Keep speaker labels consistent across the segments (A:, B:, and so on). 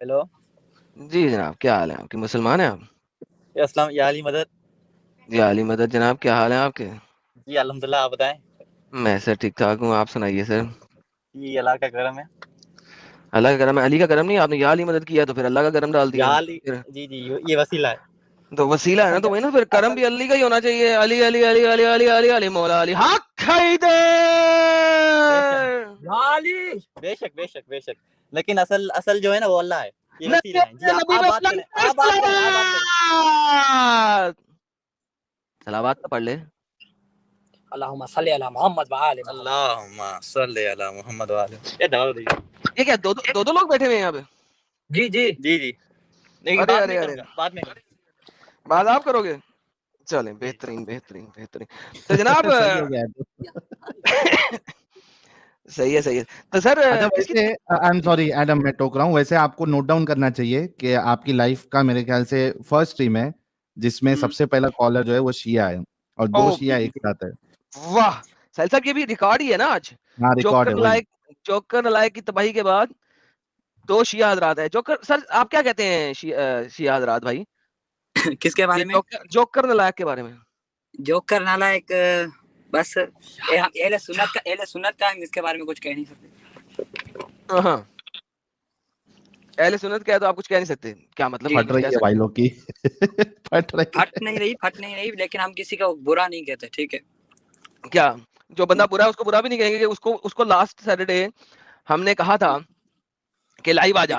A: Hello
B: جی جناب، کیا حال ہے آپ کے؟ مسلمان ہیں آپ؟
A: السلام یا علی مدد.
B: جی علی مدد جناب، کیا حال ہے آپ کے؟
A: جی الحمدللہ, آپ بتائیں.
B: میں سر ٹھیک ٹھاک ہوں، آپ سنائیے سر.
A: جی اللہ کا کرم ہے.
B: اللہ کا کرم ہے، علی کا کرم نہیں. آپ نے یا علی مدد کیا تو پھر اللہ کا کرم ڈال دیا.
A: یا علی, جی جی یہ وسیلہ ہے.
B: تو وسیلہ ہے نا، تو وہی نا، پھر کرم بھی علی کا ہی ہونا چاہیے. علی علی علی علی علی علی علی مولا علی حق حیدر.
A: بے شک بے شک بے شک, لیکن اصل جو ہے نا وہ اللہ ہے. یہ وسیلہ ہے. جی
B: نبی
A: آپ بات کریں, آپ بات کریں, آپ بات کریں.
B: صلوات تو پڑھ لے.
A: اللہم صلی علی محمد وآل محمد. اللہم صلی علی محمد وآل.
B: یہ کیا دو لوگ بیٹھے ہوئے ہیں یہاں پہ؟
A: جی جی جی جی. نہیں,
B: ارے
A: بعد میں
B: ارے
A: کروں
B: ارے،
A: گا, بعد میں.
B: بات آپ کرو گے؟ چلیں، بہترین بہترین بہترین. تو جناب
C: صحیح ہو گیا تو.
B: صحیح ہے صحیح ہے. تو سر
C: اچھا ویسے آئی ایم سوری ایڈم, میں ٹوک رہا ہوں. ویسے آپ کو نوٹ ڈاؤن کرنا چاہیے کہ آپ کی لائف کا میرے خیال سے فرسٹ ٹیم ہے جس میں سب سے پہلا کالر جو ہے وہ شیعہ ہے, اور 2 شیعہ ایک ساتھ ہے.
B: واہ سہیل صاحب, یہ بھی ریکارڈ ہی ہے نا آج.
C: ہاں ریکارڈ ہے وہی.
B: جوکر نلائق کی تباہی کے بعد 2 شیعہ حضرات ہے. جوکر سر آپ کیا کہتے ہیں شیعہ حضرات بھائی؟
A: کس کے بارے میں؟
B: جوکر نلائق کے بارے میں.
A: جوکر نالائق بس اہل سنت کا ہم اس کے بارے میں کچھ کہہ نہیں سکتے.
B: ہاں اہل سنت کیا ہے تو آپ کچھ کہہ نہیں سکتے. کیا مطلب
C: پھٹ رہی ہے بھائی لوگ کی. پھٹ
A: نہیں رہی, لیکن ہم کسی کا برا نہیں کہتے, ٹھیک ہے.
B: کیا جو بندہ برا ہے اس کو برا بھی نہیں کہیں گے. کہ اس کو لاسٹ سیٹرڈے ہم نے کہا تھا کہ لائیو آ جا.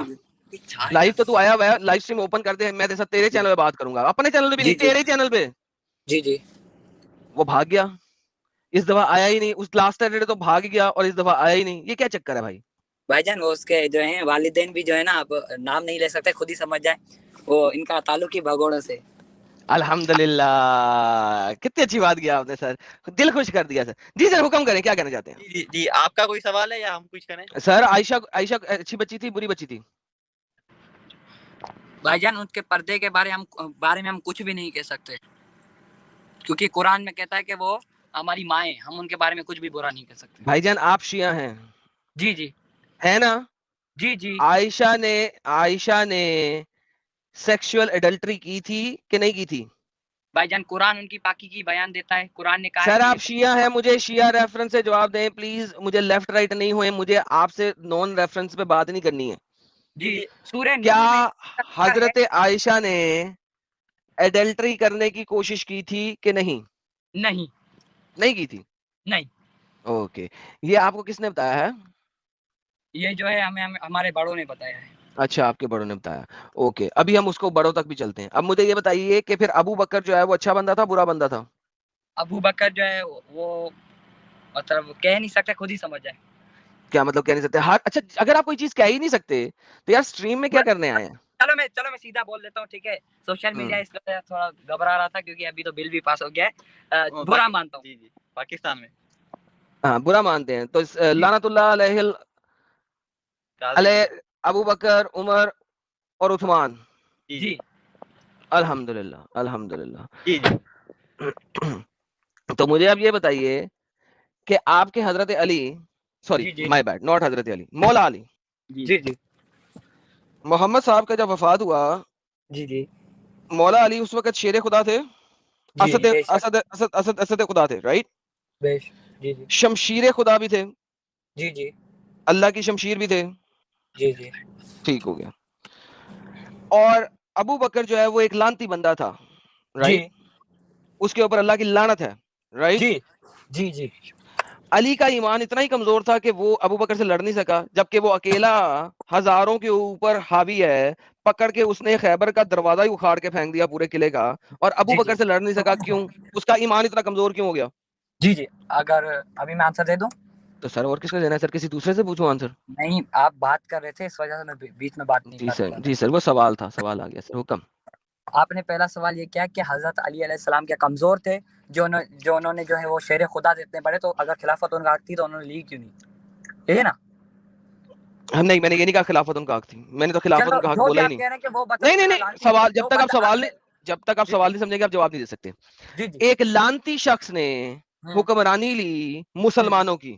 B: لائیو تو آیا ہوا ہے, لائیو اسٹریم اوپن کر دے, میں تیرے چینل پہ بات کروں گا, اپنے چینل پہ بھی نہیں, تیرے چینل پہ.
A: جی جی.
B: وہ بھاگ گیا, اس دفعہ آیا ہی نہیں. اس لاسٹ سیٹرڈے تو بھاگ گیا اور اس دفعہ آیا ہی نہیں. یہ کیا چکر ہے بھائی؟
A: بھائی جان وہ اس کے جو ہیں والدین بھی جو ہے نا, آپ نام نہیں لے سکتے, خود ہی سمجھ جائیں. وہ ان کا تعلق ہی بھگوڑوں سے.
B: الحمدللہ, کتنی اچھی بات کیا آپ نے سر, دل خوش کر دیا سر. جی سر حکم کریں, کیا کہنا چاہتے ہیں؟
A: جی جی, آپ کا کوئی سوال ہے یا ہم کچھ کریں؟
B: سر عائشہ اچھی بچی تھی بری بچی تھی؟
A: بھائی جان ان کے پردے کے بارے میں ہم کچھ بھی نہیں کہہ سکتے, کیونکہ قرآن میں کہتا ہے کہ وہ ہماری مائیں, ہم ان کے بارے میں کچھ بھی برا نہیں کہہ سکتے.
B: بھائی جان آپ شیعہ ہیں؟
A: جی جی
B: ہے نا.
A: جی جی.
B: عائشہ نے سیکشول ایڈلٹری کی تھی کہ نہیں کی تھی؟
A: بھائی جان قرآن ان کی پاکی کی بیان دیتا ہے. قرآن نے کہا ہے
B: سر
A: کہ
B: آپ شیعہ ہیں, مجھے شیعہ ریفرنس سے جواب دیں پلیز. مجھے لیفٹ رائٹ نہیں ہوئے, مجھے آپ سے نان ریفرنس پہ بات نہیں کرنی ہے.
A: جی سورہ
B: کیا
A: نور میں
B: حضرت عائشہ نے ایڈلٹری کرنے کی کوشش کی تھی کہ نہیں کی تھی؟
A: نہیں.
B: اوکے, یہ آپ کو کس نے بتایا ہے؟
A: یہ جو ہے ہمیں ہمارے بڑوں نے بتایا ہے.
B: اچھا آپ کے بڑوں نے بتایا. اوکے, ابھی ہم اس کو بڑوں تک بھی چلتے ہیں. اب مجھے یہ بتائیے کہ پھر ابو بکر جو ہے وہ اچھا بندہ تھا برا بندہ تھا؟
A: ابو بکر جو ہے وہ مطلب کہہ نہیں سکتے, خود ہی سمجھ جائے.
B: کیا مطلب کہہ نہیں سکتے؟ اچھا اگر آپ کوئی چیز کہہ ہی نہیں سکتے تو یار اسٹریم میں کیا کرنے آئے ہیں؟
A: چلو میں سیدھا بول دیتا ہوں, ٹھیک ہے. سوشل میڈیا اس وجہ تھوڑا گھبرا رہا تھا کیونکہ ابھی تو بل بھی پاس ہو گیا ہے. برا مانتا ہوں. جی پاکستان میں
B: ہاں برا مانتے ہیں تو لعنت اللہ علیہ ابو بکر, عمر اور عثمان.
A: جی
B: الحمدللہ الحمدللہ. تو مجھے اب یہ بتائیے کہ آپ کے حضرت علی, سوری مائی بیڈ, ناٹ حضرت علی, مولا علی,
A: جی جی
B: محمد صاحب کا جب وفات ہوا,
A: جی جی
B: مولا علی اس وقت شیر خدا تھے, اسد خدا تھے, رائٹ؟
A: جی جی
B: شمشیر خدا بھی تھے,
A: جی جی
B: اللہ کی شمشیر بھی تھے.
A: جی جی
B: ٹھیک ہو گیا. اور ابو بکر جو ہے وہ ایک لانتی بندہ تھا, رائٹ؟ اس کے اوپر اللہ کی لعنت ہے, رائٹ؟
A: جی جی جی.
B: علی کا ایمان اتنا ہی کمزور تھا کہ وہ ابو بکر سے لڑ نہیں سکا, جبکہ وہ اکیلا ہزاروں کے اوپر حاوی ہے, پکڑ کے اس نے خیبر کا دروازہ ہی اکھاڑ کے پھینک دیا پورے قلعے کا, اور ابو بکر سے لڑ نہیں سکا. کیوں؟ اس کا ایمان اتنا کمزور کیوں ہو گیا؟
A: جی جی, اگر ابھی میں آنسر دے دوں
B: تو سر اور کس کا دینا ہے سر؟ کسی دوسرے سے پوچھو آنسر.
A: نہیں, آپ بات کر رہے تھے اس وجہ سے میں بیچ میں بات نہیں
B: جی
A: کر
B: سر,
A: رہا
B: جی سر, وہ سوال تھا, سوال آ گیا سر, حکم.
A: آپ نے پہلا سوال یہ کیا کہ حضرت علی علیہ السلام کیا کمزور تھے جو انہوں نے جو ہے وہ شیر خدا اتنے بڑے, تو اگر خلافت ان کا حق تھی تو انہوں نے لی کیوں نہیں, یہ ہے نا؟
B: نہیں, میں نے یہ نہیں کہا خلافت ان کا حق تھی, میں نے تو خلافت ان کا حق
A: جو بھی
B: بولا ہی
A: آپ
B: نہیں.
A: کہہ رہے ہیں کہ وہ
B: نہیں, سوال جب تک آپ
A: جی
B: سوال نہیں سمجھیں گے آپ جواب نہیں دے سکتے.
A: جی جی
B: ایک لانتی شخص نے حکمرانی لی مسلمانوں کی,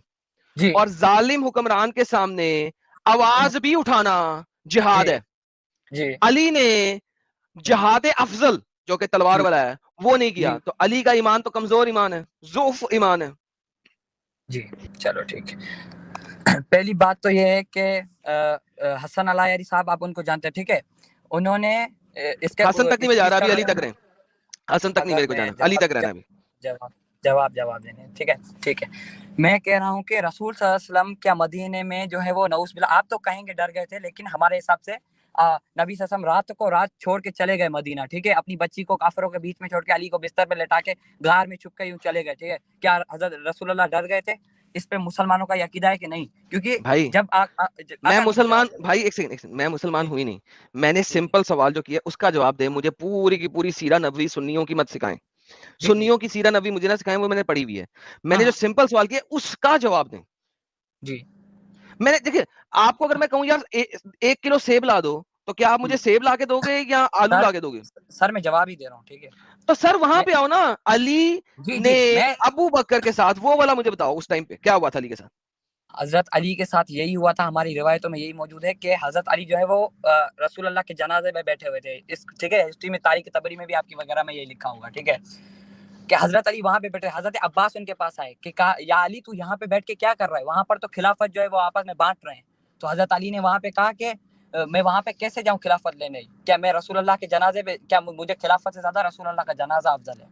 A: جی
B: اور ظالم حکمران کے سامنے آواز بھی اٹھانا جہاد ہے.
A: جی
B: علی نے جہاد افضل جو کہ تلوار والا ہے وہ نہیں کیا, تو علی کا ایمان تو کمزور ایمان ہے, ضعف ایمان ہے.
A: جی چلو ٹھیک ہے. پہلی بات تو یہ ہے کہ حسن علایری صاحب آپ ان کو جانتے ہیں, ٹھیک ہے, انہوں نے اس کے
B: حسن تک نہیں میں جا رہا, ابھی علی تک
A: رہے.
B: رہیں, حسن تک نہیں میرے کو جانا, علی تک رہنا ابھی.
A: جواب دینے, ٹھیک ہے ٹھیک ہے. میں کہہ رہا ہوں کہ رسول صلی اللہ علیہ وسلم کیا مدینے میں جو ہے وہ نعوذ باللہ, آپ تو کہیں گے ڈر گئے تھے, لیکن ہمارے حساب سے نبی صلی اللہ علیہ وسلم رات چھوڑ کے چلے گئے مدینہ, ٹھیک ہے, اپنی بچی کو کافروں کے بیچ میں چھوڑ کے علی کو بستر پہ لٹا کے غار میں چھپ کے یوں چلے گئے, ٹھیک ہے. کیا حضرت رسول اللہ ڈر گئے تھے؟ اس پہ مسلمانوں کا عقیدہ ہے کہ نہیں؟ کیونکہ
B: بھائی
A: جب
B: میں مسلمان, بھائی ایک سیکنڈ, میں مسلمان ہوئی نہیں, میں نے سمپل سوال جو کیا اس کا جواب دے, مجھے پوری کی پوری سیرہ نبوی سنیوں کی مت سکھائیں, سنیوں کی سیرہ نبوی مجھے نہ سکھائیں, وہ میں نے پڑھی ہوئی ہے. میں نے جو سمپل سوال کیا اس کا جواب دیں.
A: جی
B: میں نے دیکھیں, آپ کو اگر میں کہوں یار 1 کلو سیب لا دو, تو کیا آپ مجھے سیب لا کے دو گے یا آلو لا کے دو گے؟
A: سر میں جواب ہی دے رہا ہوں, ٹھیک ہے.
B: تو سر وہاں پہ آؤ نا, علی نے
A: میں
B: ابو بکر کے ساتھ وہ والا مجھے بتاؤ, اس ٹائم پہ کیا ہوا تھا علی کے ساتھ؟
A: حضرت علی کے ساتھ یہی ہوا تھا, ہماری روایتوں میں یہی موجود ہے کہ حضرت علی جو ہے وہ رسول اللہ کے جنازے میں بیٹھے ہوئے تھے, اس ٹھیک ہے, ہسٹری میں تاریخ طبری میں بھی آپ کی وغیرہ میں یہی لکھا ہوگا, ٹھیک ہے, کہ حضرت علی وہاں پہ بیٹھے. حضرت عباس ان کے پاس آئے کہ کہا یا علی تو یہاں پہ بیٹھ کے کیا کر رہا ہے, وہاں پر تو خلافت جو ہے وہ آپس میں بانٹ رہے ہیں. تو حضرت علی نے وہاں پہ کہا کہ میں وہاں پہ کیسے جاؤں خلافت لینے, کیا میں رسول اللہ کے جنازے پہ, کیا مجھے خلافت سے زیادہ رسول اللہ کا جنازہ افضل ہے؟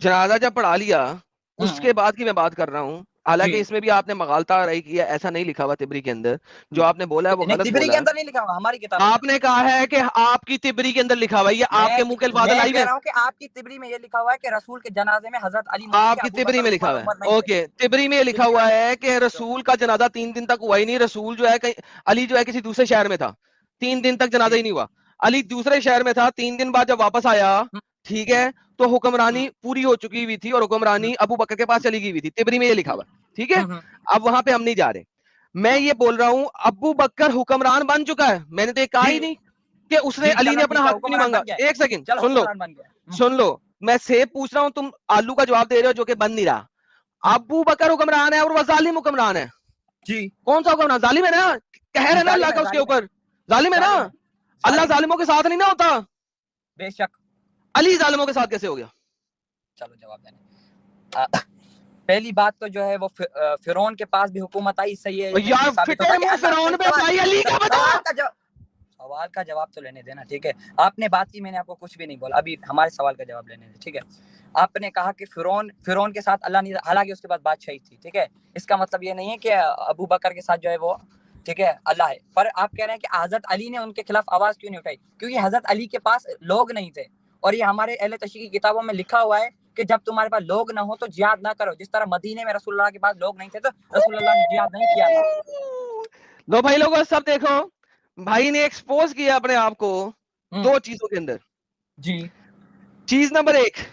B: جنازہ جب پڑھا لیا اس کے بعد کی میں بات کر رہا ہوں, حالانکہ اس میں بھی آپ نے مغالطہ رہی کیا, ایسا نہیں لکھا ہوا تبری کے اندر, جو آپ نے بولا ہے وہ غلط
A: تبری
B: بولا
A: کے
B: ہے.
A: اندر نہیں لکھا ہوا, ہماری کتاب
B: آپ نے کہا ہے کہ آپ کی تبری کے اندر لکھا ہوا ہے, یہ آپ کے منہ کے الفاظ
A: میں
B: لائیو
A: کہہ
B: ہیں.
A: رہا ہوں کہ آپ کی تبری میں یہ لکھا ہوا ہے کہ رسول کے جنازے میں حضرت علی موجود
B: آپ
A: تھے,
B: کی
A: ابو
B: تبری
A: بکر
B: میں
A: عمر
B: لکھا ہوا
A: عمر
B: ہے,
A: نہیں تھے.
B: اوکے, تبری میں یہ لکھا ہوا ہے کہ رسول کا جنازہ 3 دن تک ہوا ہی نہیں, رسول جو ہے کہیں علی جو ہے کسی دوسرے شہر میں تھا, 3 دن تک جنازہ ہی نہیں ہوا, علی دوسرے شہر میں تھا, 3 دن بعد جب واپس آیا, ٹھیک ہے, تو حکمرانی پوری ہو چکی ہوئی تھی اور حکمرانی ابو بکر کے پاس چلی گئی ہوئی تھی, تبری میں یہ لکھا ہوا ہے, ٹھیک ہے. اب وہاں پہ ہم نہیں جا رہے, میں یہ بول رہا ہوں ابو بکر حکمران بن چکا ہے, میں نے تو یہ کہا ہی نہیں کہ اس نے علی نے اپنا حق کیوں نہیں مانگا. ایک سیکنڈ سن لو, میں سیب پوچھ رہا ہوں, تم آلو کا جواب دے رہے ہو جو کہ بن نہیں رہا. ابو بکر حکمران ہے اور وہ ظالم حکمران ہے,
A: جی
B: کون سا حکمران؟ ظالم ہے نا, قہر ہے نا اللہ کا اس کے اوپر, ظالم ہے نا, اللہ ظالموں کے ساتھ نہیں نہ ہوتا,
A: بے شک.
B: علی ظالموں کے ساتھ کیسے ہو گیا؟
A: چلو جواب دینے. پہلی بات تو جو ہے وہ فرعون کے پاس بھی حکومت آئی, صحیح ہے,
B: یار فٹے منہ فرعون پہ بھائی علی کا بتا.
A: سوال کا جواب تو لینے دینا, ٹھیک ہے, آپ نے بات کی, میں نے آپ کو کچھ بھی نہیں بولا, ابھی ہمارے سوال کا جواب لینے دیں, ٹھیک ہے. آپ نے کہا کہ فرعون کے ساتھ اللہ نے, حالانکہ اس کے بعد بادشاہی تھی, ٹھیک ہے, اس کا مطلب یہ نہیں ہے کہ ابو بکر کے ساتھ جو ہے وہ, ٹھیک ہے, اللہ ہے, پر آپ کہہ رہے ہیں کہ حضرت علی نے ان کے خلاف آواز کیوں نہیں اٹھائی؟ کیونکہ حضرت علی کے پاس لوگ نہیں تھے, اور یہ ہمارے اہل تشیع کی کتابوں میں لکھا ہوا ہے کہ جب تمہارے پاس لوگ نہ ہو تو جہاد نہ کرو. جس طرح مدینے میں رسول اللہ کے پاس لوگ نہیں تھے تو رسول اللہ نے جہاد نہیں کیا تھا.
B: لو بھائی لوگوں سب دیکھو, بھائی نے ایکسپوز کیا اپنے آپ کو 2 چیزوں کے اندر.
A: جی,
B: چیز نمبر 1,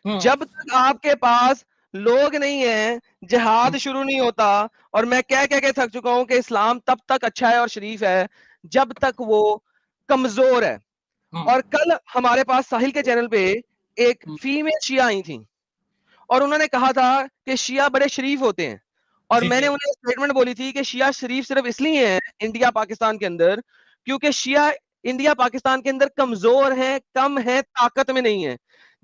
B: جب تک آپ کے پاس لوگ نہیں ہیں جہاد شروع نہیں ہوتا, اور میں کہہ کے تھک چکا ہوں کہ اسلام تب تک اچھا ہے اور شریف ہے جب تک وہ کمزور ہے. اور کل ہمارے پاس ساحل کے چینل پہ ایک فیمیل شیعہ آئی تھیں اور انہوں نے کہا تھا کہ شیعہ بڑے شریف ہوتے ہیں, اور میں نے انہیں اسٹیٹمنٹ بولی تھی کہ شیعہ شریف صرف اس لیے ہیں انڈیا پاکستان کے اندر کیونکہ شیعہ انڈیا پاکستان کے اندر کمزور ہیں, کم ہیں, طاقت میں نہیں ہیں.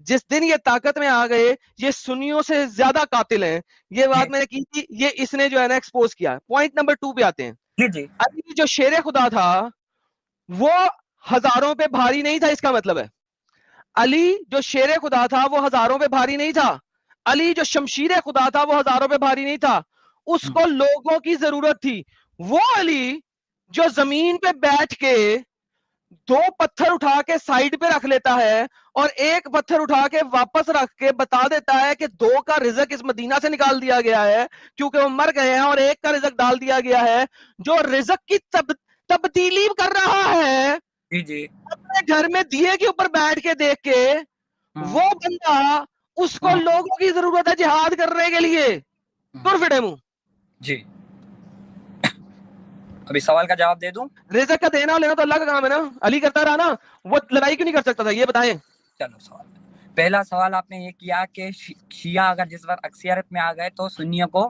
B: جس دن یہ طاقت میں آ گئے یہ سنیوں سے زیادہ قاتل ہیں. یہ بات میں نے کی تھی, یہ اس نے جو ہے نا ایکسپوز کیا. پوائنٹ نمبر 2 پہ آتے ہیں. علی جو شیر خدا تھا وہ ہزاروں پہ بھاری نہیں تھا, اس کا مطلب ہے علی جو شیر خدا تھا وہ ہزاروں پہ بھاری نہیں تھا, علی جو شمشیر خدا تھا وہ ہزاروں پہ بھاری نہیں تھا, اس کو لوگوں کی ضرورت تھی. وہ علی جو زمین پہ بیٹھ کے 2 پتھر اٹھا کے سائیڈ پہ رکھ لیتا ہے اور 1 پتھر اٹھا کے واپس رکھ کے بتا دیتا ہے کہ 2 کا رزق اس مدینہ سے نکال دیا گیا ہے کیونکہ وہ مر گئے ہیں اور 1 کا رزق ڈال دیا گیا ہے, جو رزق کی تبدیلی کر رہا ہے اپنے گھر میں دیے کے اوپر بیٹھ کے دیکھ کے, وہ بندہ اس کو لوگوں کی ضرورت ہے جہاد کرنے کے لیے. تر فٹے منہ.
A: جی, ابھی سوال کا جواب دے دوں.
B: رزق کا دینا لینا تو اللہ کا کام ہے نا, علی کرتا رہا نا, وہ لڑائی کیوں نہیں کر سکتا تھا, یہ بتائیں.
A: چلو سوال, پہلا سوال آپ نے یہ کیا کہ شیعہ اگر جس وقت اکثریت میں آ گئے تو سنیوں کو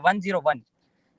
A: 101,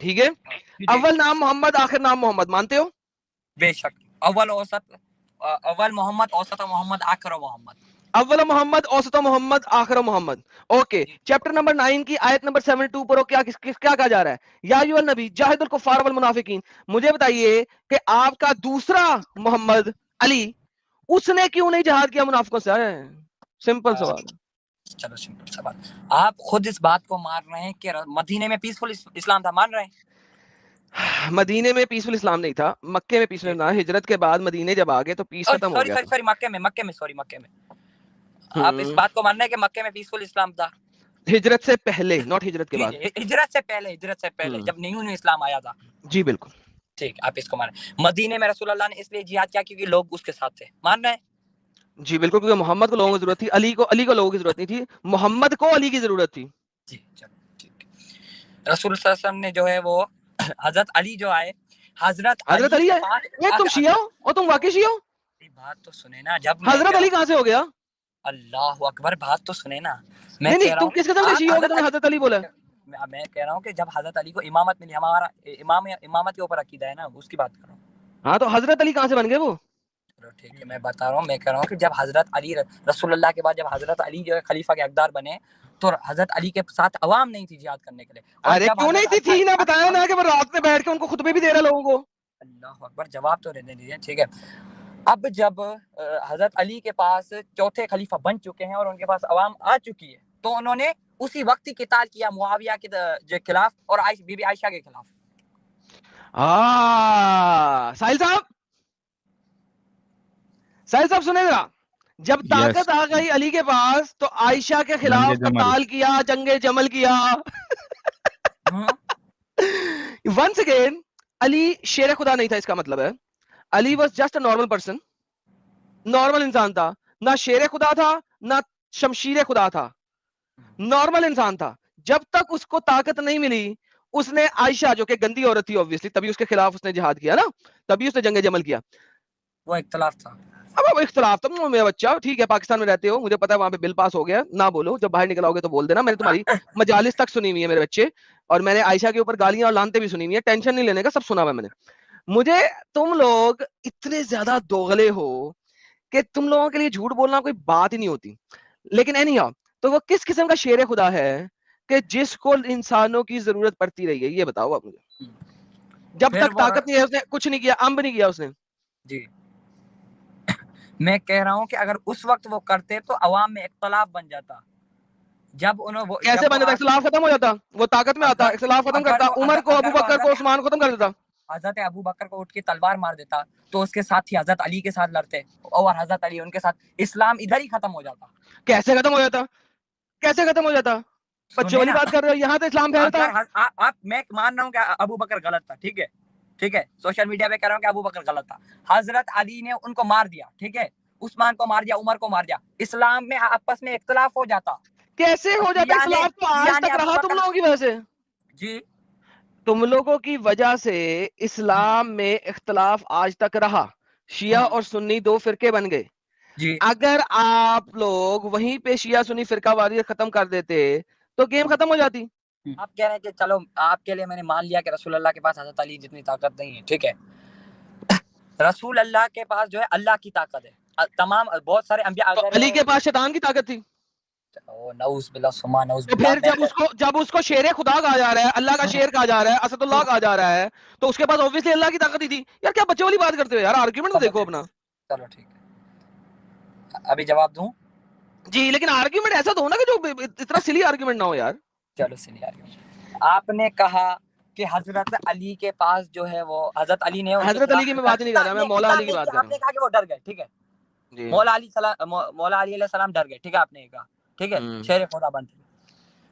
B: ٹھیک ہے. اول نام محمد آخر نام محمد مانتے ہو؟
A: بے شک. اول محمد اوسط محمد آخر محمد.
B: اول محمد اوسط محمد آخر محمد. اوکے. چیپٹر نمبر 9 کی آیت نمبر 72 پر کیا کہا جا رہا ہے؟ یا ایھا النبی جاہد الکفار والمنافقین. مجھے بتائیے کہ آپ کا دوسرا محمد علی اس نے کیوں نہیں جہاد کیا منافقوں سے؟ سمپل سوال.
A: چلو سمپل سوال. آپ خود اس بات کو مان رہے ہیں کہ مدینے میں پیسفل اسلام تھا، مان رہے ہیں؟
B: مدینے میں پیسفل اسلام نہیں تھا، مکے میں پیسفل اسلام. ہجرت کے بعد مدینے جب آگے تو پیس ختم ہو گیا.
A: سوری مکے میں آپ اس بات کو مان رہے ہیں کہ مکے میں پیسفل اسلام تھا؟
B: ہجرت سے پہلے، ناٹ ہجرت کے بعد.
A: ہجرت سے پہلے جب نیو اسلام آیا تھا.
B: جی بالکل
A: ٹھیک. آپ اس کو مان رہے ہیں مدینے میں رسول اللہ نے اس لیے جہاد کیا کیونکہ لوگ اس کے ساتھ تھے، مان رہے ہیں؟
B: جی بالکل، کیونکہ محمد کو لوگوں کی ضرورت تھی، علی کو لوگوں کی ضرورت نہیں تھی، محمد کو علی کی ضرورت تھی.
A: جی چلو ٹھیک. رسول صلی اللہ علیہ وسلم نے جو ہے وہ حضرت علی جو آئے، حضرت علی کے پاس.
B: تم شیعہ ہو اور تم واقعی شیعہ ہو؟
A: بات تو سنے نا. جب
B: حضرت علی کہاں سے ہو گیا؟
A: اللہ اکبر. بات تو سنے نا.
B: نہیں تم کس قسم کے شیعہ ہو کہ تم نے حضرت علی بولا؟
A: میں کہہ رہا ہوں کہ جب حضرت علی کو امامت ملی، ہمارا امامت کے اوپر عقیدہ ہے نا، اس کی بات کر رہا ہوں.
B: ہاں تو حضرت علی کہاں سے بن گئے وہ؟
A: چلو ٹھیک ہے، میں بتا رہا ہوں. میں کہہ رہا ہوں کہ جب حضرت علی رسول اللہ کے بعد جب حضرت علی جو ہے خلیفہ کے حقدار بنے تو حضرت علی کے ساتھ عوام نہیں تھی جہاد کرنے کے لیے.
B: ارے کیوں نہیں تھی نا؟ بتایا نا کہ وہ رات میں بیٹھ کے ان کو خطبے بھی دے رہا لوگوں کو.
A: اللہ اکبر. جواب تو دینے دیجیے. ٹھیک ہے. اب جب حضرت علی کے پاس چوتھے خلیفہ بن چکے ہیں اور ان کے پاس عوام آ چکی ہے تو انہوں نے اسی وقت ہی قتال کیا معاویہ کے خلاف اور بی بی عائشہ کے خلاف.
B: ساحل صاحب سنیں ذرا. جب طاقت آ گئی علی کے پاس تو عائشہ کے خلاف قتال کیا، جنگ جمل کیا. ونس اگین علی شیر خدا نہیں تھا، اس کا مطلب ہے Ali was just a normal person. نارمل انسان تھا، نہ شیر خدا تھا نہ شمشیر خدا تھا، نارمل انسان تھا. جب تک اس کو طاقت نہیں ملی اس نے عائشہ جو کہ گندی عورت تھی obviously، تبھی اس کے خلاف اس نے جہاد کیا نا، تبھی اس نے جنگ جمل کیا.
A: وہ اختلاف تھا.
B: اب اختلاف تھا میرا بچہ. ٹھیک ہے پاکستان میں رہتے ہو، مجھے پتا ہے وہاں پہ بل پاس ہو گیا. نہ بولو، جب باہر نکل آؤ گے تو بول دینا. میں نے تمہاری مجالس تک سنی ہوئی ہے میرے بچے، اور میں نے عائشہ کے اوپر گالیاں اور لانتے بھی سنی ہوئی ہیں. ٹینشن نہیں لینے کا، سب سنا ہوا میں نے. مجھے تم لوگ اتنے زیادہ دوغلے ہو کہ تم لوگوں کے لیے جھوٹ بولنا کوئی بات ہی نہیں ہوتی. لیکن اینی ہاؤ، تو وہ کس قسم کا شیر خدا ہے کہ جس کو انسانوں کی ضرورت پڑتی رہی ہے؟ یہ بتاؤ آپ مجھے. جب تک طاقت نہیں ہے اس نے کچھ نہیں کیا، امب نہیں کیا اس نے.
A: جی میں کہہ رہا ہوں کہ اگر اس وقت وہ کرتے تو عوام میں اختلاف بن جاتا. جب انہوں
B: کیسے بن جاتا؟ اختلاف ختم ہو جاتا، وہ طاقت میں آتا، اختلاف ختم کرتا، عمر کو، ابو بکر کو، عثمان کو ختم کر دیتا.
A: حضرت ابو بکر کو اٹھ کے تلوار مار دیتا تو اس کے ساتھ ہی حضرت علی کے ساتھ لڑتے اور حضرت علی ان کے ساتھ، اسلام ادھر ہی ختم ہو جاتا.
B: کیسے ختم ہو جاتا؟ کیسے ختم ہو جاتا؟ بچوں والی بات کر رہے ہو. یہاں تو اسلام پھیلتا.
A: آپ میں مان رہا ہوں کہ ابو بکر غلط تھا. ٹھیک ہے سوشل میڈیا پہ کہہ رہا ہوں کہ ابو بکر غلط تھا. حضرت علی نے ان کو مار دیا. ٹھیک ہے، عثمان کو مار دیا، عمر کو مار دیا. اسلام میں آپس میں اختلاف ہو جاتا.
B: کیسے ہو جاتا؟ اختلاف تو آج تک رہا تم لوگوں کی وجہ سے.
A: جی
B: تم لوگوں کی وجہ سے اسلام میں اختلاف آج تک رہا. شیعہ اور سنی دو فرقے بن گئے.
A: جی
B: اگر آپ لوگ وہیں پہ شیعہ سنی فرقہ واریت ختم کر دیتے تو گیم ختم ہو جاتی.
A: آپ کہہ رہے ہیں کہ چلو آپ کے لیے میں نے مان لیا کہ رسول اللہ کے پاس حضرت علی جتنی طاقت نہیں ہے. ٹھیک ہے، رسول اللہ کے پاس جو ہے اللہ کی طاقت ہے. تمام بہت سارے انبیاء.
B: علی کے پاس شیطان کی طاقت تھی.
A: نعوذ باللہ سما نعوذ
B: تو
A: باللہ.
B: پھر جب اس کو شیر خدا کہا جا رہا ہے، اللہ کا شیر کہا جا رہا ہے، اسد اللہ کہا جا رہا ہے، تو اس کے پاس obviously اللہ کی طاقت ہی تھی. یار کیا بچے والی بات کرتے ہو یار؟ آرگیومنٹ تو دیکھو اپنا.
A: چلو ٹھیک ہے، ابھی جواب دوں؟
B: جی لیکن آرگیومنٹ ایسا دو نا کہ جو اتنا سلی آرگیومنٹ نہ ہو یار.
A: چلو سلی آرگیومنٹ. آپ نے کہا کہ حضرت علی کے پاس جو ہے وہ حضرت علی نے
B: حضرت علی کی میں بات نہیں کر رہا، میں مولا علی کی بات کر رہا ہوں.
A: آپ نے کہا کہ وہ ڈر گئے. ٹھیک ہے، مولا علی علیہ السلام ڈر گئے. ٹھیک ہے، آپ نے کہا ٹھیک ہے شیر خدا بنتے.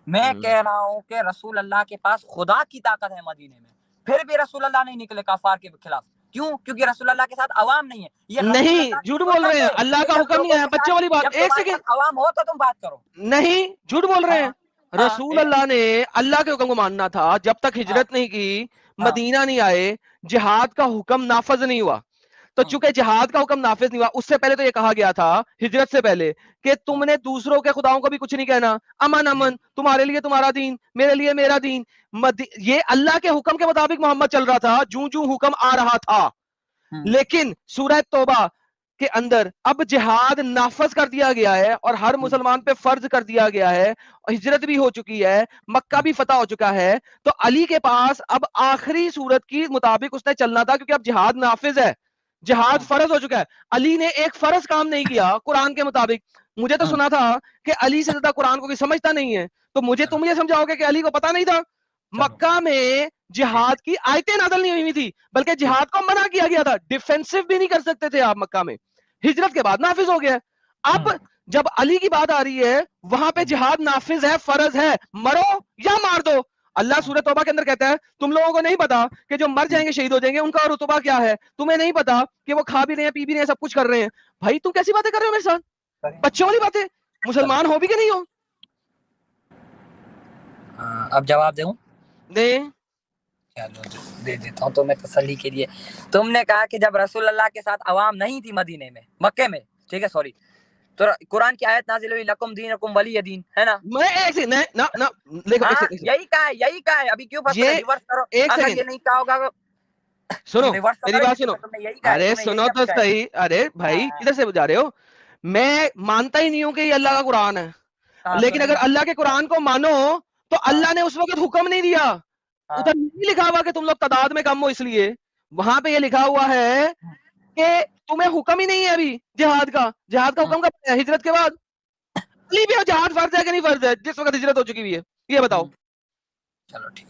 A: میں کہہ رہا ہوں کہ رسول اللہ کے پاس خدا کی طاقت ہے مدینے میں، پھر بھی رسول اللہ نہیں نکلے کفار کے خلاف. کیوں؟ کیونکہ رسول اللہ کے ساتھ عوام نہیں ہے. یہ
B: نہیں جھوٹ بول رہے ہیں، اللہ کا حکم نہیں ہے. بچے والی بات. ایک سیکنڈ،
A: عوام ہو تو تم بات کرو.
B: نہیں جھوٹ بول رہے ہیں. رسول اللہ نے اللہ کے حکم کو ماننا تھا. جب تک ہجرت نہیں کی، مدینہ نہیں آئے، جہاد کا حکم نافذ نہیں ہوا. تو چونکہ جہاد کا حکم نافذ نہیں ہوا، اس سے پہلے تو یہ کہا گیا تھا ہجرت سے پہلے کہ تم نے دوسروں کے خداؤں کو بھی کچھ نہیں کہنا، امن امن، تمہارے لیے تمہارا دین، میرے لیے میرا دین. یہ اللہ کے حکم کے مطابق محمد چل رہا تھا جوں جوں حکم آ رہا تھا. لیکن سورہ توبہ کے اندر اب جہاد نافذ کر دیا گیا ہے اور ہر مسلمان پہ فرض کر دیا گیا ہے، ہجرت بھی ہو چکی ہے، مکہ بھی فتح ہو چکا ہے، تو علی کے پاس اب آخری صورت کی مطابق اس نے چلنا تھا، کیونکہ اب جہاد نافذ ہے، جہاد فرض ہو چکا ہے. علی نے ایک فرض کام نہیں کیا قرآن کے مطابق. مجھے تو سنا تھا کہ علی سے زیادہ قرآن کو کوئی سمجھتا نہیں ہے، تو مجھے تم یہ سمجھاؤ گے کہ علی کو پتا نہیں تھا؟ مکہ میں جہاد کی آیتیں نازل نہیں ہوئی تھی، بلکہ جہاد کو منع کیا گیا تھا، ڈیفینسو بھی نہیں کر سکتے تھے آپ مکہ میں. ہجرت کے بعد نافذ ہو گیا. اب جب علی کی بات آ رہی ہے وہاں پہ جہاد نافذ ہے، فرض ہے، مرو یا مار دو. اللہ سورہ توبہ کے اندر کہتا ہے تم لوگوں کو نہیں پتا کہ جو مر جائیں گے شہید ہو جائیں گے ان کا رتبہ کیا ہے، تمہیں نہیں پتا کہ وہ کھا بھی رہے ہیں پی بھی رہے ہیں سب کچھ کر رہے ہیں. بھائی تم کیسی باتیں کر رہے ہو میرے ساتھ؟ بچوں والی باتیں. مسلمان ہو بھی کہ نہیں ہو؟
A: اب جواب دوں؟
B: دیں.
A: چلو دے دیتا ہوں تو میں تسلی کے لیے. تم نے کہا کہ جب رسول اللہ کے ساتھ عوام نہیں تھی مدینے میں، مکے میں، ٹھیک ہے، سوری، تو قرآن کی آیت نازل ہوئی لکم دینکم ولی دین، ہے نا؟
B: میں ایک سیکنڈ دیکھو
A: یہی کہا ہے ابھی کیوں پھنس رہے؟ ریورس کرو.
B: ایک
A: اگر
B: سیکنڈ
A: یہ نہیں کہا ہوگا
B: سنو
A: ریورس
B: میری بات سنو. ارے سنو تو صحیح. ارے بھائی کدھر سے جا رہے ہو؟ میں مانتا ہی نہیں ہوں کہ یہ اللہ کا قرآن ہے، لیکن اگر اللہ کے قرآن کو مانو تو اللہ نے اس وقت حکم نہیں دیا، ادھر نہیں لکھا ہوا کہ تم لوگ تعداد میں کم ہو، اس لیے وہاں پہ یہ لکھا ہوا ہے کہ تمہیں حکم ہی نہیں ہے ابھی جہاد کا. جہاد کا حکم کب ہے؟ ہجرت کے بعد. علی بھی جہاد فرض ہے کہ نہیں فرض ہے جس وقت ہجرت ہو چکی ہوئی ہے؟ یہ بتاؤ.
A: چلو ٹھیک.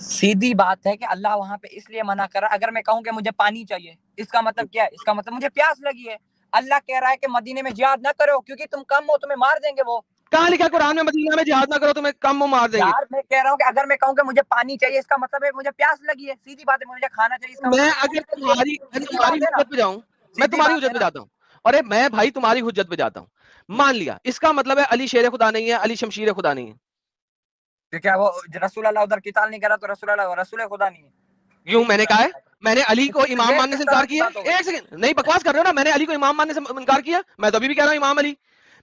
A: سیدھی بات ہے کہ اللہ وہاں پہ اس لیے منع کر رہا ہے. اگر میں کہوں کہ مجھے پانی چاہیے، اس کا مطلب کیا ہے؟ اس کا مطلب مجھے پیاس لگی ہے. اللہ کہہ رہا ہے کہ مدینے میں جہاد نہ کرو کیونکہ تم کم ہو، تمہیں مار دیں گے. وہ
B: کہاں لکھا قرآن میں مدینہ میں جہاد نہ کرو تمہیں کم مار دیں گے؟
A: یار میں کہہ رہا ہوں کہ اگر میں کہوں کہ مجھے پانی چاہیے، اس کا مطلب ہے مجھے پیاس لگی ہے. سیدھی بات ہے، مجھے کھانا چاہیے، اس کا
B: میں
A: مطلب
B: اگر تمہاری حجت پہ جاؤں، میں
A: سیدھی
B: تمہاری
A: بات ہے
B: حجت پہ
A: نا.
B: جاتا ہوں، ارے میں بھائی تمہاری حجت پہ جاتا ہوں، مان لیا اس کا مطلب ہے علی شیر خدا نہیں ہے، علی شمشیر خدا نہیں ہے.
A: کیا وہ رسول اللہ ادھر قتال نہیں کرا تو رسول خدا نہیں ہے؟
B: یوں میں نے کہا ہے، میں نے علی کو امام
A: یہ
B: ماننے
A: کس
B: سے
A: طرح
B: انکار
A: کی
B: کیا.
A: بات ہو گئی؟
B: ایک سیکنڈ، نہیں بکواس کر رہے ہو نا، میں نے علی کو امام ماننے سے انکار کیا؟ میں تو ابھی بھی کہہ رہا ہوں امام علی.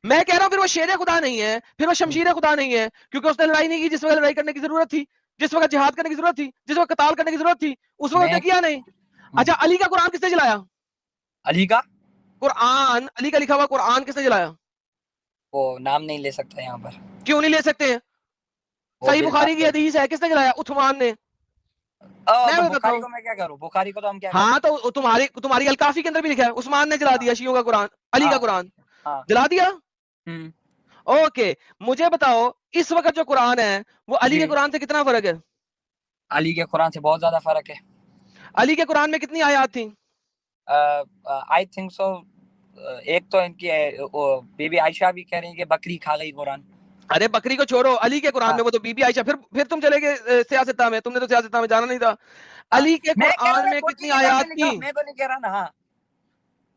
B: میں کہہ رہا ہوں پھر وہ شیر خدا نہیں ہے، پھر وہ شمشیر خدا نہیں ہے، کیونکہ اس نے لڑائی نہیں کی جس وقت لڑائی کرنے کی ضرورت تھی، جس وقت جہاد کرنے کی ضرورت تھی، جس وقت قتال کرنے کی ضرورت تھی، اس وقت اس نے کیا نہیں. اچھا علی کا قرآن کس نے جلایا؟
A: علی کا
B: قرآن، علی کا لکھا ہوا قرآن کس نے جلایا؟
A: وہ نام نہیں لے سکتا یہاں پر.
B: کیوں نہیں لے سکتے ہیں؟ صحیح بخاری کی حدیث ہے، کس نے جلایا؟ عثمان نے. میں بتاتا
A: بخاری
B: ہوں.
A: کو میں کیا کروں؟ بخاری کو تو ہم کیا
B: ہاں تو تمہاری الکافی کے اندر بھی لکھا ہے عثمان نے جلا دیا شیعوں کا قرآن، علی کا قرآن جلا دیا. اوکے مجھے بتاؤ اس وقت جو قرآن ہے وہ علی کے قرآن سے کتنا فرق ہے؟
A: علی کے قرآن سے بہت زیادہ فرق ہے.
B: علی کے قرآن میں کتنی آیات تھیں؟
A: آئی تھنک سو ایک تو ان کی بی بی عائشہ بھی کہہ رہی ہیں کہ بکری کھا گئی قرآن.
B: ارے بکری کو چھوڑو، علی کے قرآن میں وہ تو بی بی عائشہ. پھر تم چلے گئے سیاستہ میں، تم نے تو سیاستہ میں جانا نہیں تھا. علی کے قرآن میں کتنی آیات تھیں؟
A: میں تو نہیں کہہ رہا نا.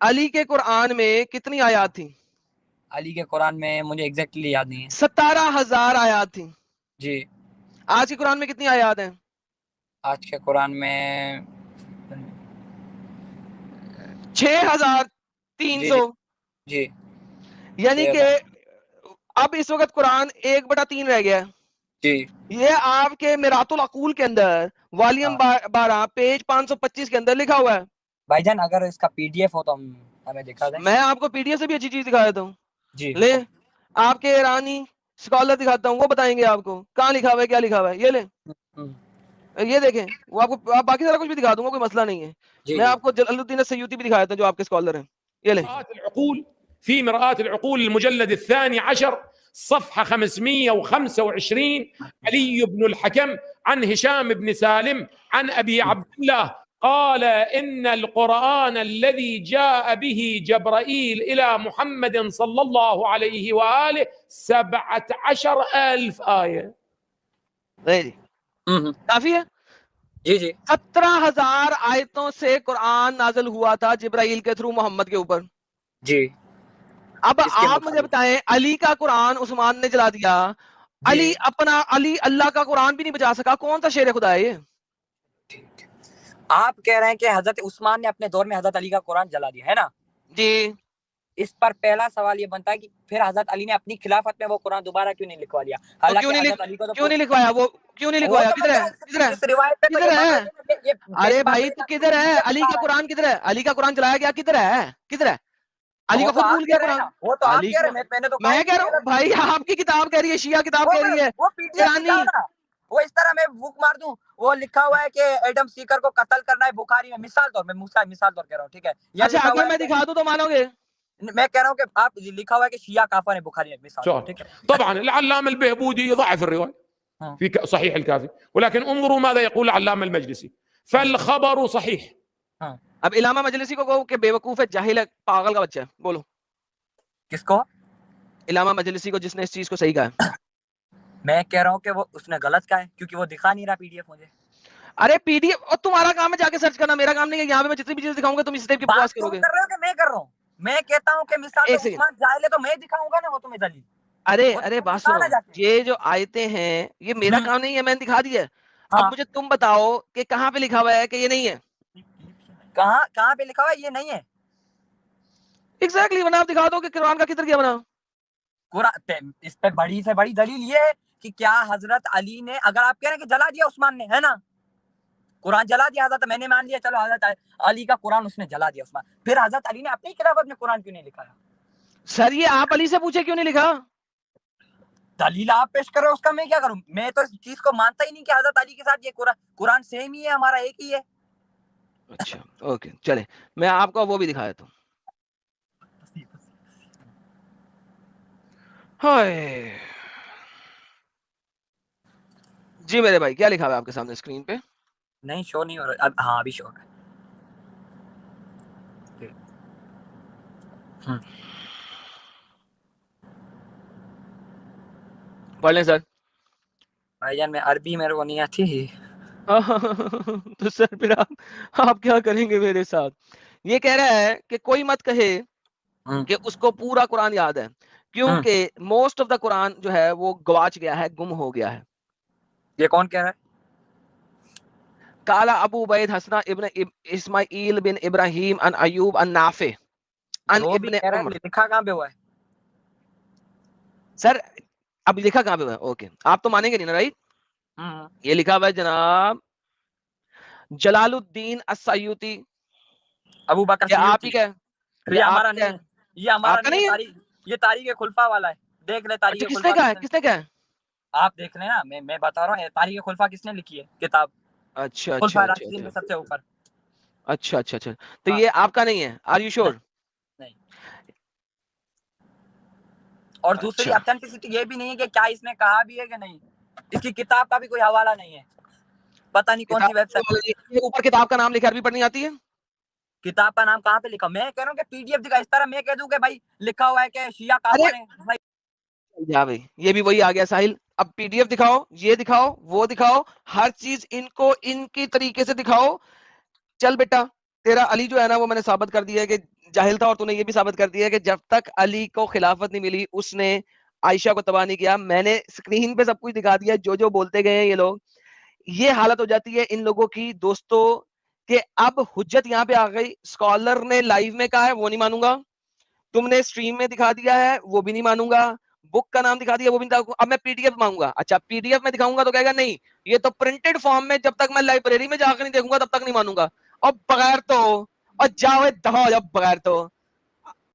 B: علی کے قرآن میں کتنی آیات تھیں؟
A: علی کے قرآن میں مجھے ایگزیکٹلی یاد نہیں ہے.
B: 17,000 آیات تھیں.
A: جی.
B: آج کے قرآن میں کتنی آیات ہیں؟
A: آج کے قرآن میں
B: 6,300.
A: جی
B: یعنی کہ اب اس وقت قرآن 1/3 رہ گیا ہے.
A: جی.
B: یہ آپ کے میرات العقول کے اندر والیوم 12 پیج 525 کے اندر لکھا ہوا ہے.
A: بھائی جان اگر اس کا پی ڈی ایف ہو تو ہمیں دکھا دیں.
B: میں آپ کو پی ڈی ایف سے بھی اچھی چیز دکھا دیتا ہوں.
A: جی
B: لے آپ کے ایرانی اسکالر دکھاتا ہوں، وہ بتائیں گے آپ کو کہاں لکھا ہوا ہے کیا لکھا ہوا ہے. یہ لیں یہ دیکھیں، وہ آپ کو باقی سارا کچھ بھی دکھا دوں گا، کوئی مسئلہ نہیں ہے. میں آپ کو جلال الدین السیوطی بھی دکھا دیتا ہوں جو آپ کے اسکالر ہیں. یہ لیں
D: في مرآة العقول المجلد 12 صفحة 525 علي بن الحكم عن هشام بن سالم عن أبي عبد الله قال إن القرآن الذي جاء به جبرائيل إلى محمد صلى الله عليه وآله 17,000 آية.
B: کافی ہے.
A: جی جی
B: 17,000 آیتوں سے قرآن نازل ہوا تھا جبرائیل کے تھرو محمد کے اوپر.
A: جی.
B: اب آپ مجھے بتائیں علی کا قرآن عثمان نے جلا دیا. علی اللہ کا قرآن بھی نہیں بچا سکا، کون سا شیر خدا ہے یہ؟
A: آپ کہہ رہے ہیں کہ حضرت عثمان نے اپنے دور میں حضرت علی کا قرآن جلا دیا ہے نا
B: جی.
A: اس پر پہلا سوال یہ بنتا ہے کہ پھر حضرت علی نے اپنی خلافت میں وہ قرآن دوبارہ کیوں نہیں لکھوا لیا؟
B: کیوں
A: حالانکہ
B: نہیں
A: حضرت علی کو تو
B: کیوں نہیں لکھوایا؟ وہ کیوں نہیں
A: وہ
B: لکھوایا؟
A: تو
B: کدھر ہے؟
A: مطلب
B: کدھر ہے؟
A: اس روایت پہ تو
B: کدھر
A: یہ
B: ہے؟
A: بات ہے کہ
B: ارے بھائی تو کدھر ہے؟ علی کا قرآن کدھر ہے؟ علی کا قرآن چلایا گیا کدھر ہے؟ کدھر ہے؟ علی
A: وہ
B: کا
A: تو
B: خود
A: آپ
B: بھول
A: کہہ
B: گیا
A: رہے ہیں
B: قرآن.
A: نا، وہ تو آپ
B: علی
A: کہہ رہے
B: کو
A: ہیں، میں نے تو
B: میں کہہ رہا ہوں بھائی آپ کی کتاب کہہ رہی ہے، شیعہ کتاب کہہ رہی ہے
A: وہ پی ڈی ایف
B: ایرانی.
A: دکھاؤ نا، وہ اس طرح میں بک مار دوں، وہ لکھا ہوا ہے کہ ایڈم سیکر کو قتل کرنا ہے بخاری میں، مثال طور میں مثال طور کہہ رہا ہوں، ٹھیک ہے، یا
B: اچھا
A: لکھا
B: اگر
A: ہوا
B: میں
A: ہے کہ
B: دکھا دوں تو مانو گے؟
A: میں کہہ رہا ہوں کہ آپ لکھا ہوا ہے کہ شیعہ کافر ہے بخاری میں، مثال طور، ٹھیک ہے.
D: طبعا العلامة البهبودي ضعف الرواية في صحيح الكافي، ولكن انظروا ماذا يقول العلامة المجلسي، فالخبر صحيح.
B: اب علامہ مجلسی کو کہو کہ بیوقوف ہے، جاہل ہے، پاگل کا بچہ ہے. بولو
A: کس کو؟
B: علامہ مجلسی کو، جس نے اس چیز کو صحیح کہا ہے.
A: میں کہہ رہا ہوں کہ وہ اس نے غلط کہا ہے کیونکہ وہ دکھا نہیں رہا پی ڈی ایف مجھے.
B: ارے پی ڈی ایف اور تمہارا کام ہے جا کے سرچ کرنا، میرا کام نہیں ہے. یہاں پہ میں جتنی بھی چیز دکھاؤں گا تم اس ٹائپ کی بکواس
A: بات
B: کرو
A: تم
B: گے.
A: کر رہے ہو کہ میں کر رہا ہوں؟ میں کہتا ہوں کہ مثال
B: ایک
A: تو
B: سیکنڈ.
A: عثمان جاہل ہے تو میں دکھاؤں گا نا وہ تمہیں دلیل.
B: ارے بات سنو، یہ جو آیتیں ہیں یہ میرا کام نہیں ہے، میں نے دکھا دیا ہے. اب مجھے تم بتاؤ کہ کہاں پہ لکھا ہوا ہے کہ یہ نہیں ہے.
A: کہاں پہ لکھا ہوا ہے یہ نہیں ہے؟
B: ایگزیکٹلی، ورنہ آپ دکھا دو کہ قرآن کا کدھر گیا بنا.
A: قرآن اس پہ بڑی سے بڑی دلیل یہ ہے کہ کیا حضرت علی نے، اگر آپ کہہ رہے ہیں کہ جلا دیا عثمان نے، ہے نا، قرآن جلا دیا حضرت، میں نے مان لیا چلو حضرت علی کا قرآن اس نے جلا دیا عثمان، پھر حضرت علی نے اپنی خلافت میں قرآن کیوں نہیں لکھایا؟
B: سر یہ آپ علی سے پوچھے کیوں نہیں لکھا؟
A: دلیل آپ پیش کر رہے ہو، اس کا میں کیا کروں؟ میں تو اس چیز کو مانتا ہی نہیں کہ حضرت علی کے ساتھ یہ قرآن سیم ہی ہے، ہمارا ایک ہی ہے.
B: اچھا اوکے چلے، میں آپ کو وہ بھی دکھا دیتا ہوں. ہائے جی میرے بھائی، کیا لکھا ہوا ہے آپ کے سامنے اسکرین پہ؟
A: نہیں شو نہیں ہو رہا، ہاں ابھی شو ہو رہا ہے.
B: پڑھ لیں سر.
A: بھائی جان میں عربی میرے کو نہیں آتی.
B: تو سر پھر آپ کیا کریں گے میرے ساتھ؟ یہ کہہ رہا ہے کہ کوئی مت کہے کہ اس کو پورا قرآن یاد ہے، کیونکہ موسٹ آف دا قرآن جو ہے وہ گواچ گیا ہے، گم ہو گیا ہے.
A: یہ کون کہہ رہا ہے؟
B: کالا ابو عبید حسنا ابن اسماعیل بن ابراہیم ان ایوب ان نافع ان
A: جو بھی
B: ابن
A: کہہ رہا
B: عمر.
A: ہے لکھا کہاں پہ ہوا ہے؟
B: سر اب لکھا کہاں پہ ہوا ہے؟ اوکے آپ تو مانیں گے نہیں نا، رائٹ؟ یہ لکھا ہوا ہے جناب جلال الدین السیوطی.
A: ابو بکر
B: یہ آپ
A: سیوطی.
B: ہی کا ہے؟
A: یہ
B: آپ
A: ہمارا
B: ہی کا
A: نہیں
B: ہے؟
A: ہے، یہ ہمارا
B: آپ کا
A: نہیں ہے.
B: نہیں ہے؟
A: تاریخ، یہ تاریخ خلفاء والا ہے، دیکھ لے
B: اچھا
A: تاریخ
B: کس نے
A: خلفاء
B: کہا ہے؟
A: کس نے،
B: کس نے کہا ہے؟
A: آپ دیکھ لیں نا، میں بتا رہا ہوں تاریخ خلفاء کس نے لکھی ہے کتاب،
B: اچھا اچھا
A: خلفاء
B: اچھا
A: راشدین میں
B: اچھا
A: سب سے اوپر.
B: اچھا اچھا اچھا تو
A: ہاں.
B: یہ آپ کا نہیں ہے؟ آر یو شور؟
A: نہیں. اور دوسری
B: اچھا
A: اتھینٹسٹی یہ بھی نہیں ہے کہ کیا اس نے کہا بھی ہے کہ نہیں، اس کی کتاب کا بھی کوئی حوالہ نہیں ہے، پتہ نہیں کون سی ویب سائٹ.
B: اوپر کتاب کا نام لکھا، عربی پڑھنی آتی ہے؟
A: کتاب کا نام کہاں پہ لکھا؟ میں کہہ رہا ہوں کہ پی ڈی ایف دکھا، اس طرح میں کہہ دوں کہ بھائی لکھا ہوا ہے کہ شیعہ کافر ہیں بھائی.
B: جا بھائی یہ بھی وہی آ گیا ساحل. اب پی ڈی ایف دکھاؤ، یہ دکھاؤ، وہ دکھاؤ، ہر چیز ان کو ان کی طریقے سے دکھاؤ. چل بیٹا تیرا علی جو ہے نا وہ میں نے ثابت کر دیا ہے کہ جاہل تھا، اور تو نے یہ بھی ثابت کر دیا ہے کہ جب تک علی کو خلافت نہیں ملی اس نے عائشہ کو تباہ نہیں کیا. میں نے اسکرین پہ سب کچھ دکھا دیا، جو بولتے گئے ہیں یہ لوگ. یہ حالت ہو جاتی ہے ان لوگوں کی دوستوں کہ اب حجت یہاں پہ آ گئی. اسکالر نے لائیو میں کہا ہے وہ نہیں مانوں گا، تم نے اسٹریم میں دکھا دیا ہے وہ بھی نہیں مانوں گا، بک کا نام دکھا دیا وہ بھی نہیں. اب میں پی ڈی ایف مانگوں گا، اچھا پی ڈی ایف میں دکھاؤں گا تو کہے گا نہیں یہ تو پرنٹڈ فارم میں، جب تک میں لائبریری میں جا کر نہیں دیکھوں گا تب تک نہیں مانوں گا. اور بغیر تو اور جاؤ دفعہ ہو جاؤ بغیر تو